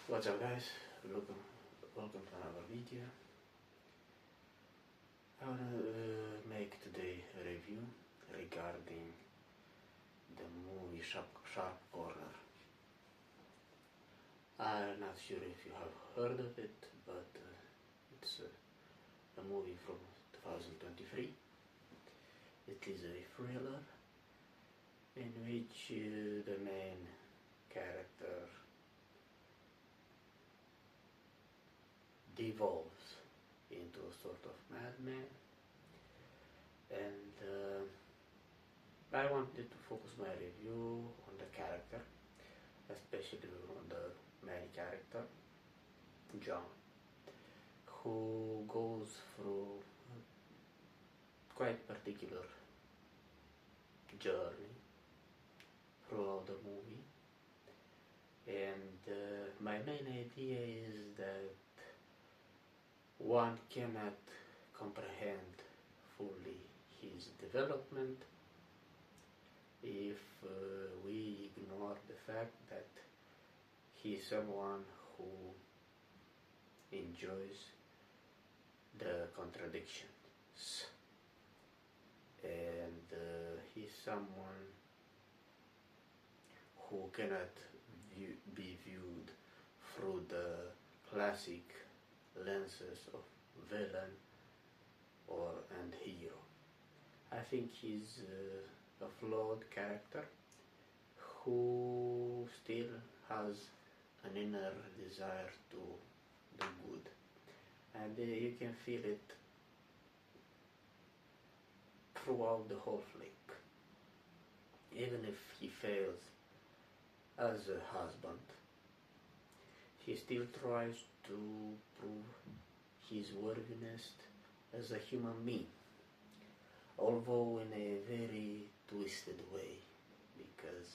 What's up, guys? Welcome to another video. I want to make today a review regarding the movie Sharp Corner. I'm not sure if you have heard of it, but it's a movie from 2023. It is a thriller in which the main character devolves into a sort of madman, and I wanted to focus my review on the character, especially on the main character, John, who goes through a quite particular journey throughout the movie, and my main idea is that one cannot comprehend fully his development if we ignore the fact that he is someone who enjoys the contradictions, and he's someone who cannot be viewed through the classic lenses of villain and hero. I think he's a flawed character who still has an inner desire to do good, and you can feel it throughout the whole flick. Even if he fails as a husband, he still tries to prove his worthiness as a human being, although in a very twisted way, because,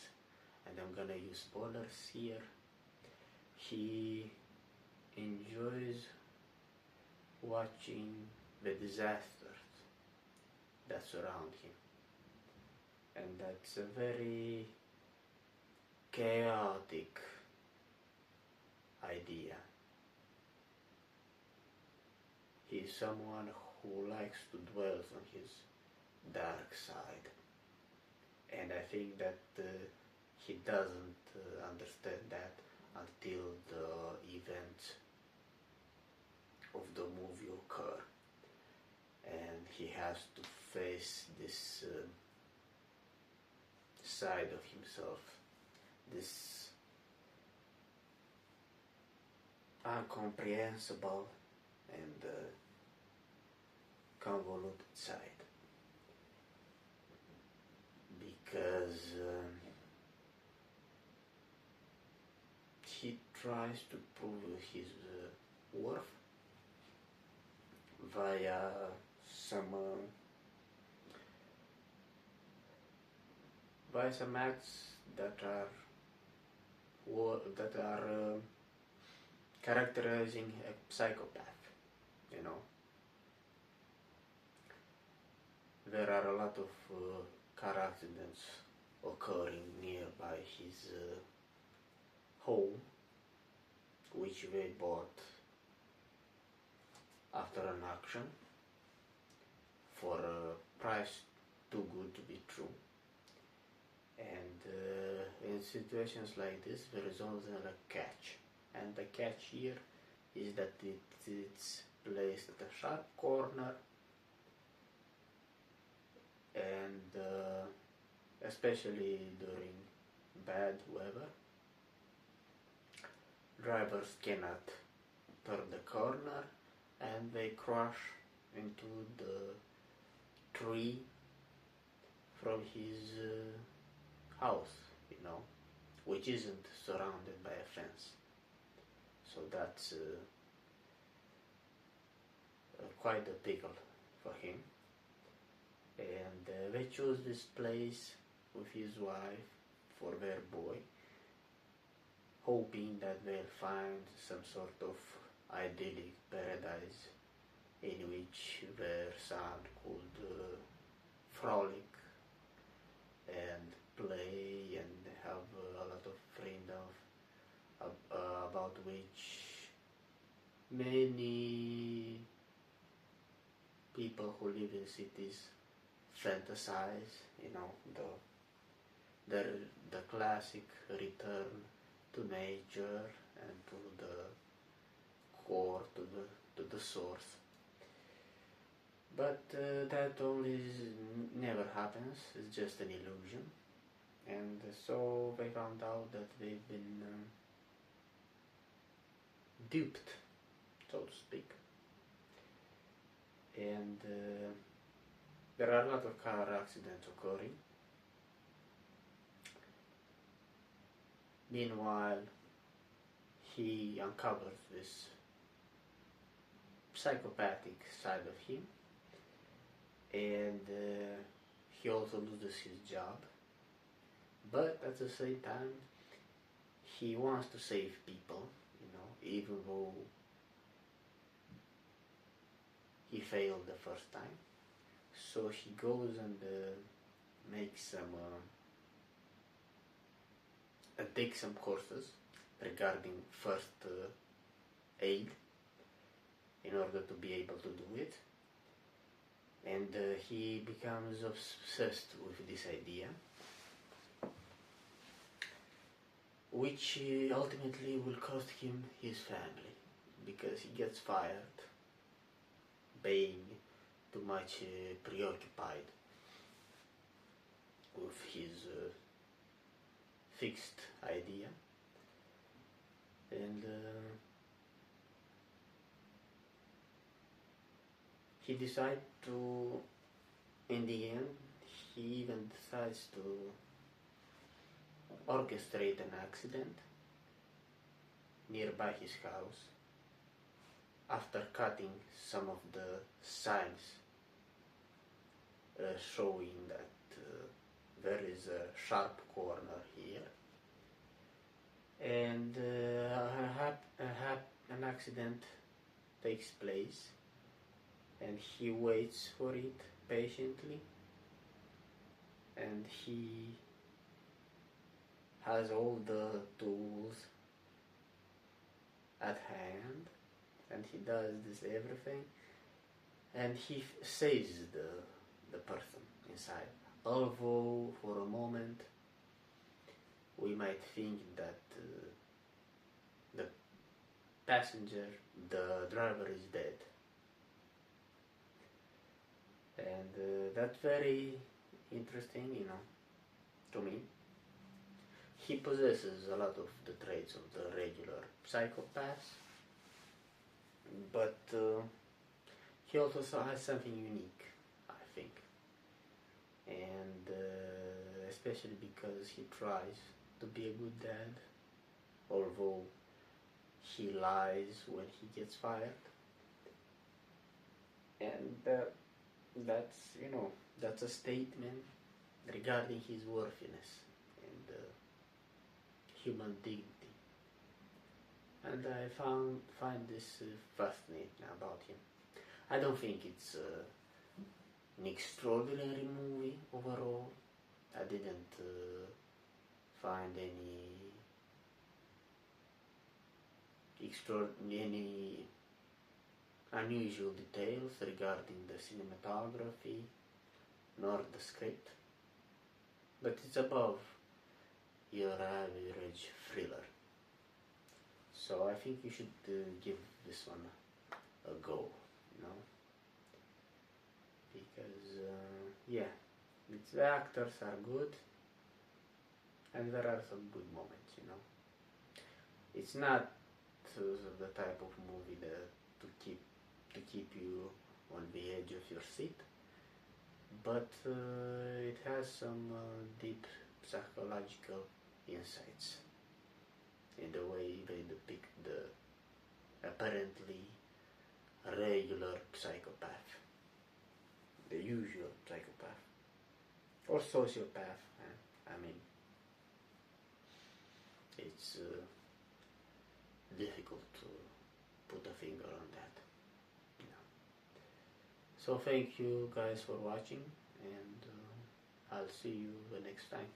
and I'm gonna use spoilers here, he enjoys watching the disasters that surround him, and that's a very chaotic idea. He's someone who likes to dwell on his dark side, and I think that he doesn't understand that until the events of the movie occur, and he has to face this side of himself, this incomprehensible and convoluted side, because he tries to prove his worth via some acts that are characterizing a psychopath. You know, there are a lot of car accidents occurring nearby his home, which they bought after an auction for a price too good to be true. And in situations like this, there is always a catch, and the catch here is that it's placed at a sharp corner, and especially during bad weather, drivers cannot turn the corner and they crash into the tree from his house, which isn't surrounded by a fence. So that's quite a pickle for him. And they chose this place with his wife for their boy, hoping that they'll find some sort of idyllic paradise in which their son could frolic and play and have a lot of freedom about which many people who live in cities fantasize, the the classic return to nature and to the core, to the source. But that never happens. It's just an illusion. And so they found out that they've been duped, so to speak. And there are a lot of car accidents occurring. Meanwhile, he uncovers this psychopathic side of him, and he also loses his job. But at the same time, he wants to save people, even though he failed the first time. So he goes and makes some take some courses regarding first aid in order to be able to do it, and he becomes obsessed with this idea, which ultimately will cost him his family, because he gets fired being too much preoccupied with his fixed idea. And he decides to, in the end, he even decides to orchestrate an accident nearby his house after cutting some of the signs showing that there is a sharp corner here, and an accident takes place, and he waits for it patiently, and he has all the tools at hand, and he does this everything, and he saves the person inside. Although for a moment we might think that the driver is dead, and that's very interesting, to me. He possesses a lot of the traits of the regular psychopaths, but he also has something unique, I think, and especially because he tries to be a good dad, although he lies when he gets fired, and that's a statement regarding his worthiness and human dignity. And I find this fascinating about him. I don't think it's an extraordinary movie overall. I didn't find any unusual details regarding the cinematography nor the script, but it's above your average thriller. So I think you should give this one a go, because the actors are good, and there are some good moments. It's not the type of movie to keep you on the edge of your seat, but it has some deep psychological insights in the way they depict the apparently regular psychopath, the usual psychopath, or sociopath. It's difficult to put a finger on that. So thank you guys for watching, and I'll see you the next time.